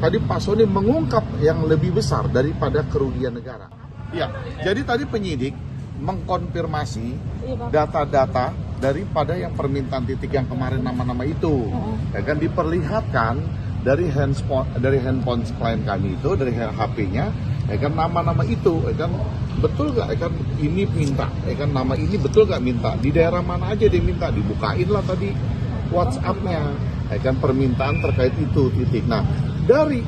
tadi Pak Sony mengungkap yang lebih besar daripada kerugian negara. Ya, jadi tadi penyidik mengkonfirmasi data-data daripada yang permintaan titik yang kemarin nama-nama itu. Ya kan diperlihatkan dari handphone klien kami itu, dari HP-nya, ya kan nama-nama itu, ya kan betul gak, ya kan ini minta, ya kan nama ini betul gak minta, di daerah mana aja dia minta, dibukain lah tadi WhatsApp-nya, ya kan permintaan terkait itu titik. Nah, dari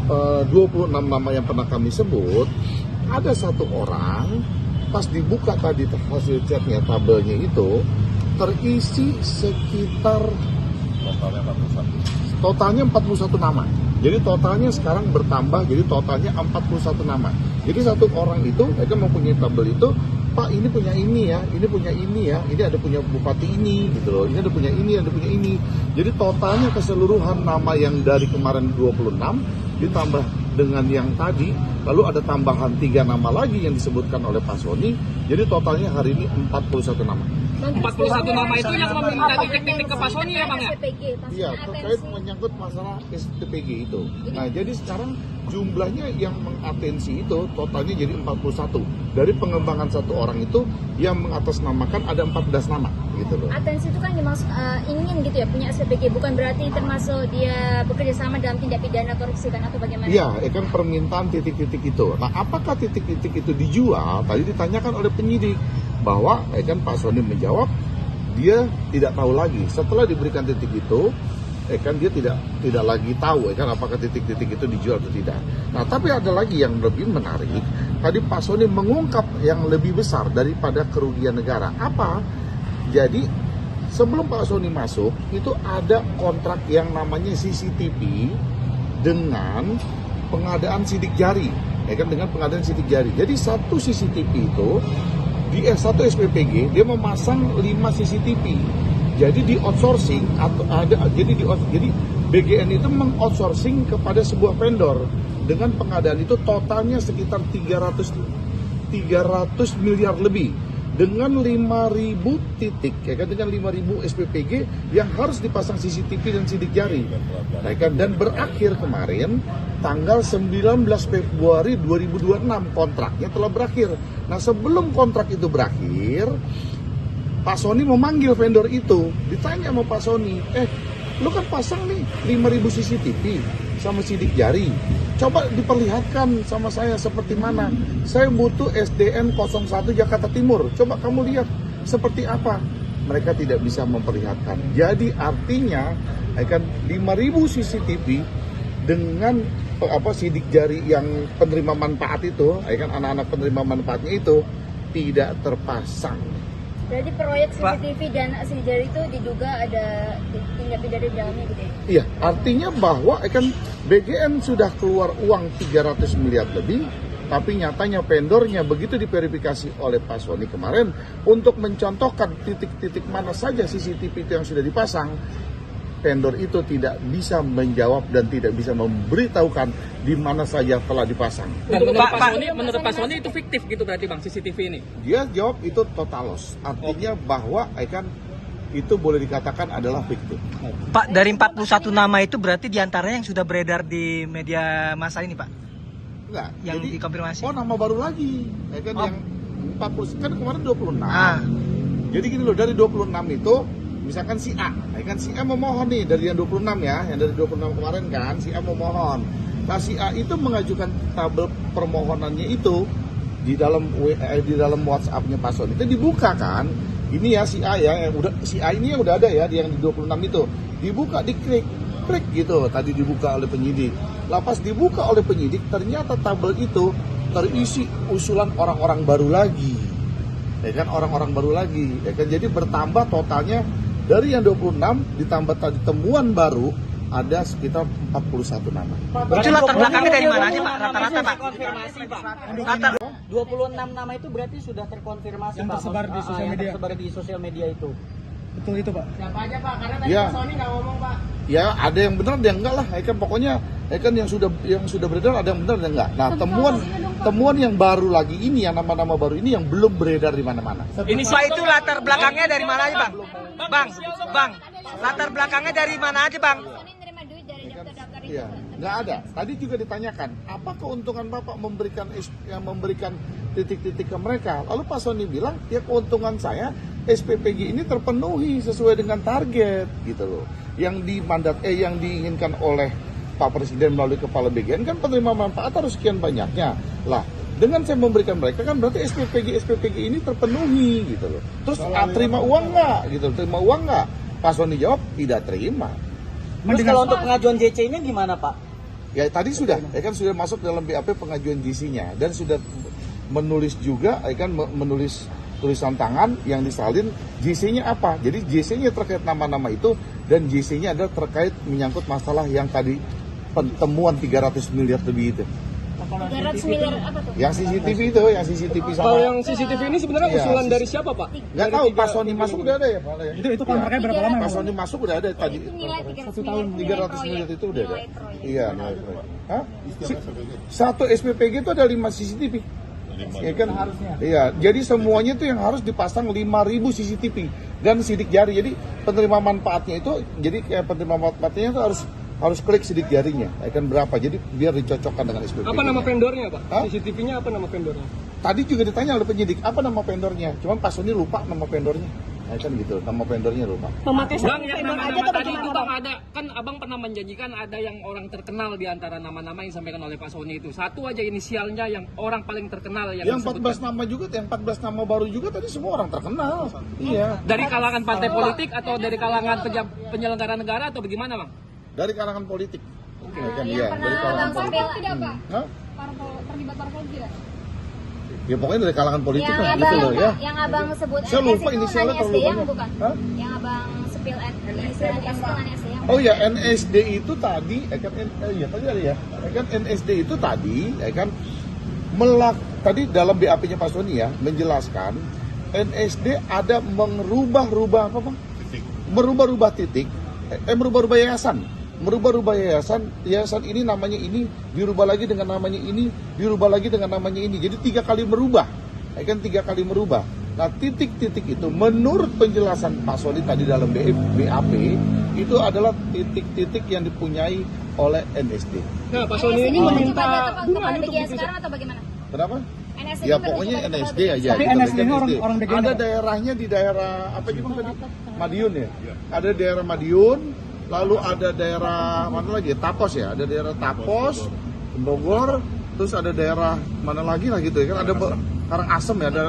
26 nama yang pernah kami sebut, ada satu orang pas dibuka tadi hasil chatnya, tabelnya itu terisi sekitar totalnya 41 nama. Jadi totalnya sekarang bertambah jadi totalnya 41 nama. Jadi satu orang itu mereka mempunyai tabel itu, Pak ini punya ini ya, ini punya ini ya, ini ada punya bupati ini gitu loh, ini ada punya ini, ada punya ini. Jadi totalnya keseluruhan nama yang dari kemarin 26 ditambah dengan yang tadi, lalu ada tambahan 3 nama lagi yang disebutkan oleh Pak Sony, jadi totalnya hari ini 41 nama. 41 nama itu yang meminta titik-titik ke Pak Sony ya Bang ya? Iya, terkait menyangkut masalah SPPG itu. Nah, jadi sekarang jumlahnya yang mengatensi itu totalnya jadi 41. Dari pengembangan satu orang itu yang mengatasnamakan ada 14 nama gitu loh. Atensi itu kan dimaksud ingin gitu ya punya SPPG, bukan berarti termasuk dia bekerja sama dalam tindak pidana korupsi kan atau bagaimana? Iya, kan permintaan titik-titik itu. Nah, apakah titik-titik itu dijual? Tadi ditanyakan oleh penyidik bahwa kan Pak Sony menjawab dia tidak tahu lagi. Setelah diberikan titik itu, kan dia tidak lagi tahu kan apakah titik-titik itu dijual atau tidak. Nah, tapi ada lagi yang lebih menarik. Tadi Pak Sony mengungkap yang lebih besar daripada kerugian negara. Apa? Jadi sebelum Pak Sony masuk itu ada kontrak yang namanya CCTV dengan pengadaan sidik jari, kan dengan pengadaan sidik jari. Jadi satu CCTV itu di satu SPPG dia memasang 5 CCTV. Jadi di outsourcing atau jadi BGN itu mengoutsourcing kepada sebuah vendor dengan pengadaan itu totalnya sekitar 300 miliar lebih dengan 5.000 titik, kan dengan 5.000 SPPG yang harus dipasang CCTV dan sidik jari. Kan dan berakhir kemarin tanggal 19 Februari 2026 kontraknya telah berakhir. Nah, sebelum kontrak itu berakhir, Pak Sony memanggil vendor itu, ditanya sama Pak Sony, lu kan pasang nih 5.000 CCTV sama sidik jari, coba diperlihatkan sama saya seperti mana. Saya butuh SDN 01 Jakarta Timur, coba kamu lihat seperti apa. Mereka tidak bisa memperlihatkan. Jadi artinya kan 5.000 CCTV dengan sidik jari yang penerima manfaat itu, kan anak-anak penerima manfaatnya itu tidak terpasang. Berarti proyek CCTV dan sidik jari itu diduga ada tindak pidana di dalamnya gitu ya? Iya, artinya bahwa kan BGN sudah keluar uang 300 miliar lebih, tapi nyatanya vendornya begitu diverifikasi oleh Pak Sony kemarin untuk mencontohkan titik-titik mana saja CCTV itu yang sudah dipasang, vendor itu tidak bisa menjawab dan tidak bisa memberitahukan di mana saja telah dipasang. Menurut Pak Sony itu fiktif gitu berarti Bang CCTV ini? Dia jawab itu total loss, artinya bahwa kan itu boleh dikatakan adalah fiktif. Pak, dari 41 nama itu berarti diantaranya yang sudah beredar di media massa ini Pak? Enggak, yang jadi, dikonfirmasi? Oh, nama baru lagi, kan yang 40, kan kemarin 26. Jadi gini loh, dari 26 itu misalkan si A, kan si A memohon nih dari yang 26 ya, yang dari 26 kemarin kan si A memohon. Nah, si A itu mengajukan tabel permohonannya itu di dalam WhatsApp-nya Pak Sony itu dibuka kan. Ini ya si A ya, yang udah si A ini yang udah ada ya, yang di 26 itu. Dibuka, diklik gitu, tadi dibuka oleh penyidik. Lah pas dibuka oleh penyidik ternyata tabel itu terisi usulan orang-orang baru lagi. Kan orang-orang baru lagi, kan jadi bertambah totalnya dari yang 26 ditambah tadi temuan baru ada sekitar 41 nama. Itu latar belakangnya dari mana aja Pak? Rata-rata Pak? Konfirmasi Pak. Latar 26 nama itu berarti sudah terkonfirmasi yang Pak. tersebar di sosial media. Tersebar di sosial media itu. Betul itu Pak. Siapa aja Pak? Karena tadi Ya. Pak Sony nggak ngomong Pak. Ya, ada yang benar ada yang enggak lah. Kan pokoknya kan yang sudah beredar ada yang benar ada yang enggak. Nah, temuan yang baru lagi ini, yang nama-nama baru ini yang belum beredar di mana-mana. ini Pak, itu latar belakangnya dari mana aja Bang? Bang, latar belakangnya dari mana aja Bang? Sony nerima duit dari daftar-daftar Iya, nggak ada. Tadi juga ditanyakan, apa keuntungan Bapak memberikan titik-titik ke mereka? Lalu Pak Sony bilang, ya keuntungan saya SPPG ini terpenuhi sesuai dengan target, gitu loh. Yang diinginkan oleh Pak Presiden melalui Kepala BGN kan penerima manfaat harus sekian banyaknya. Lah, dengan saya memberikan mereka kan berarti SPPG ini terpenuhi, gitu loh. Terus terima uang nggak, gitu? Terima uang nggak? Pak Sony jawab tidak terima. Terus kalau untuk pengajuan JC-nya gimana, Pak? Ya tadi sudah, ya kan sudah masuk dalam BAP pengajuan JC-nya dan sudah menulis juga, ya kan menulis tulisan tangan yang disalin JC-nya apa. Jadi JC-nya terkait nama-nama itu dan JC-nya adalah terkait menyangkut masalah yang tadi temuan 300 miliar lebih itu. 300 miliar apa tuh? Yang CCTV itu, yang CCTV sama. Kalau yang CCTV ini sebenarnya Iya, usulan dari siapa, Pak? Nggak tahu, Pak Sony masuk udah ada ya Pak? Itu kontraknya berapa lama? Pak Sony masuk udah ada tadi. Itu nilai 300 tahun, miliar. 300 miliar itu udah ada. Nilai proyek. Iya, nilai proyek. Hah? Satu SPPG itu ada 5 CCTV. Ya kan? Iya, jadi semuanya itu yang harus dipasang 5.000 CCTV dan sidik jari. Jadi penerima manfaatnya itu, jadi kayak penerima manfaatnya itu harus klik sidik jarinya, ya kan berapa. Jadi biar dicocokkan dengan SPPG. Apa nama vendornya, Pak? Hah? CCTV-nya apa nama vendornya? Tadi juga ditanya oleh penyidik, apa nama vendornya? Cuman Pak Sony lupa nama vendornya. Ya kan gitu, nama vendornya lupa. Memakai Bang, satu yang vendor aja nama-nama atau tadi itu bagaimana, Bang Bang? ada, kan Abang pernah menjanjikan ada yang orang terkenal di antara nama-nama yang disampaikan oleh Pak Sony itu. Satu aja inisialnya yang orang paling terkenal yang Yang 14 nama juga, yang 14 nama baru juga tadi semua orang terkenal. Iya. dari kalangan partai politik atau dari kalangan penyelenggara negara atau bagaimana, Bang? Dari kalangan politik. Ya kan, Yang iya, pernah dari kalangan Bang politik. Sapil tidak Pak? Hah? Terlibat parpol tidak? Ya pokoknya dari kalangan politik Yang lah abang, gitu loh ya. yang abang sebut Saya NS lupa itu inisialnya NSD terlalu yang banyak. bukan? Hah? Yang abang sepil inisial NS itu NSD yang Oh ya, NSD itu tadi, ya kan, iya tadi ada ya, kan NSD itu tadi, ya kan, tadi dalam BAP-nya Pak Sony ya, menjelaskan, NSD ada merubah-rubah apa Bang? Merubah-rubah titik, merubah-rubah yayasan. Merubah-rubah yayasan ini namanya ini, dirubah lagi dengan namanya ini, dirubah lagi dengan namanya ini. Jadi 3 kali merubah, ya kan 3 kali merubah. Nah titik-titik itu menurut penjelasan Pak Sony tadi dalam BAP itu adalah titik-titik yang dipunyai oleh NSD. Nah, Pak NS Sony ini ini merujuk meminta pada bunganya kepala untuk BGN bisa. sekarang atau bagaimana? Kenapa? NS ini Ya merujuk pokoknya pada kepala NSD BGN. aja. Tapi kita NSD bikin nya NSD. orang BGN Ada apa? daerahnya di daerah apa sih Bang tadi? Madiun ya. Ada daerah Madiun, lalu ada daerah mana lagi? Tapos ya. Ada daerah Tapos, Bogor, terus ada daerah mana lagi lah gitu ya kan? Ada Karangasem ya. Ada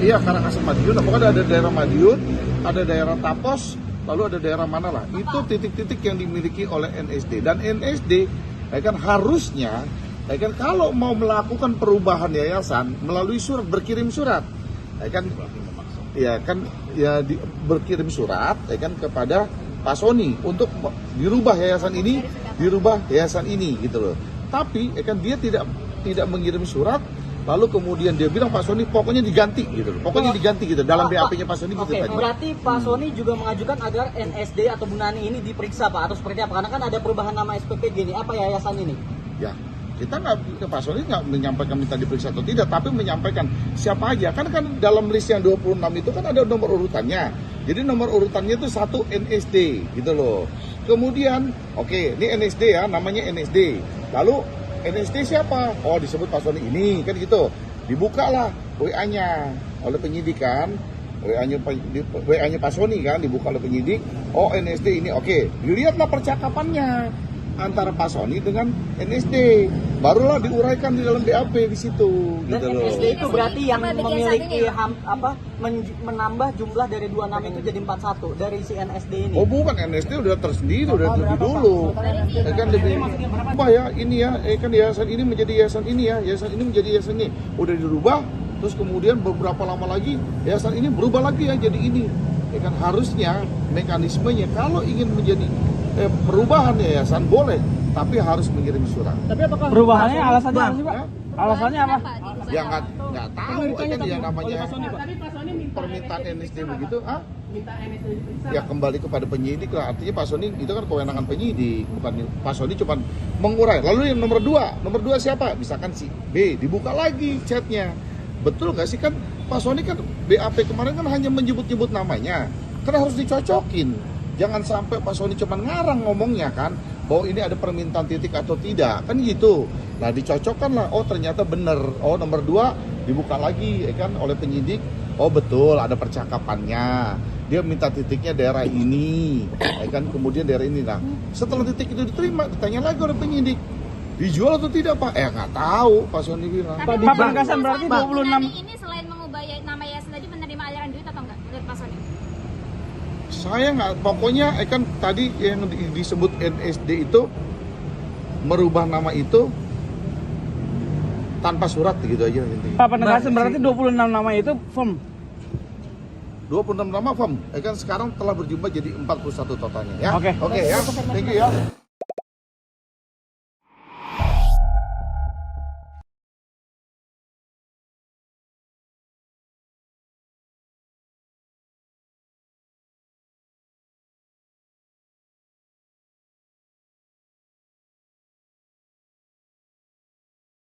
iya Karangasem Madiun. Pokoknya ada daerah Madiun, ada daerah Tapos, lalu ada daerah mana lah. Itu titik-titik yang dimiliki oleh NSD dan NSD ya kan harusnya ya kan kalau mau melakukan perubahan yayasan melalui surat, berkirim surat berkirim surat ya kan kepada Pak Sony untuk dirubah yayasan ini gitu loh. Tapi ya kan dia tidak mengirim surat, lalu kemudian dia bilang Pak Sony pokoknya diganti gitu loh. Pokoknya diganti gitu dalam BAP-nya Pak Sony gitu Oke, tadi. berarti Pak Sony juga mengajukan agar NSD atau Bu Nani ini diperiksa Pak atau seperti apa? Karena kan ada perubahan nama SPPG ini. Apa yayasan ini? Ya, kita nggak, Pak Sony nggak menyampaikan minta diperiksa atau tidak, tapi menyampaikan siapa aja. Kan dalam list yang 26 itu kan ada nomor urutannya. Jadi nomor urutannya itu 1 NSD gitu loh. Kemudian, oke, ini NSD ya, namanya NSD. Lalu NSD siapa? Oh, disebut Pak Sony ini, kan gitu. Dibukalah WA-nya oleh penyidik kan. WA-nya Pak Sony kan dibuka oleh penyidik. Oh, NSD ini, oke. Dilihatlah percakapannya antara Pak Sony dengan NSD, barulah diuraikan di dalam BAP di situ. Dan Gitu loh. NSD itu berarti yang Sama BGN memiliki saat menambah jumlah dari 2 nama itu jadi 41 dari si NSD ini. Oh bukan, NSD udah tersendiri, udah lebih dulu. Ya kan lebih apa ya ini ya, kan yayasan ini menjadi yayasan ini ya, yayasan ini menjadi yayasan ini. Udah dirubah, terus kemudian beberapa lama lagi yayasan ini berubah lagi ya jadi ini. Ya kan harusnya mekanismenya kalau ingin menjadi perubahan yayasan boleh, tapi harus mengirim surat. Tapi apakah Perubahannya alasannya apa sih, Pak? Hah? Alasannya apa? Ya nggak tahu kan yang namanya permintaan NSD begitu, ya kembali kepada penyidik lah. Artinya Pak Sony itu kan kewenangan penyidik, bukan Pak Sony cuma mengurai. Lalu yang nomor 2 siapa? Misalkan si B, dibuka lagi chatnya. Betul nggak sih kan Pak Sony kan BAP kemarin kan hanya menyebut-nyebut namanya, kan harus dicocokin. Jangan sampai Pak Sony cuma ngarang ngomongnya kan, bahwa ini ada permintaan titik atau tidak, kan gitu. Nah dicocokkan lah, oh ternyata benar, oh nomor 2 dibuka lagi ya kan oleh penyidik, oh betul ada percakapannya, dia minta titiknya daerah ini, ya kan, kemudian daerah ini. Nah setelah titik itu diterima, ditanya lagi oleh penyidik, dijual atau tidak Pak? Nggak tahu, Pak Sony bilang. Tapi Pak Penegasan berarti Pak 26. Bunani ini selain mengubah nama yayasan tadi menerima aliran duit atau enggak menurut Pak Sony? Saya nggak, pokoknya kan tadi yang disebut NSD itu merubah nama itu tanpa surat gitu aja intinya. Pak Penegasan berarti 26 nama itu firm. 26 nama firm, kan sekarang telah berjumlah jadi 41 totalnya ya. Oke. Oke ya, thank you ya.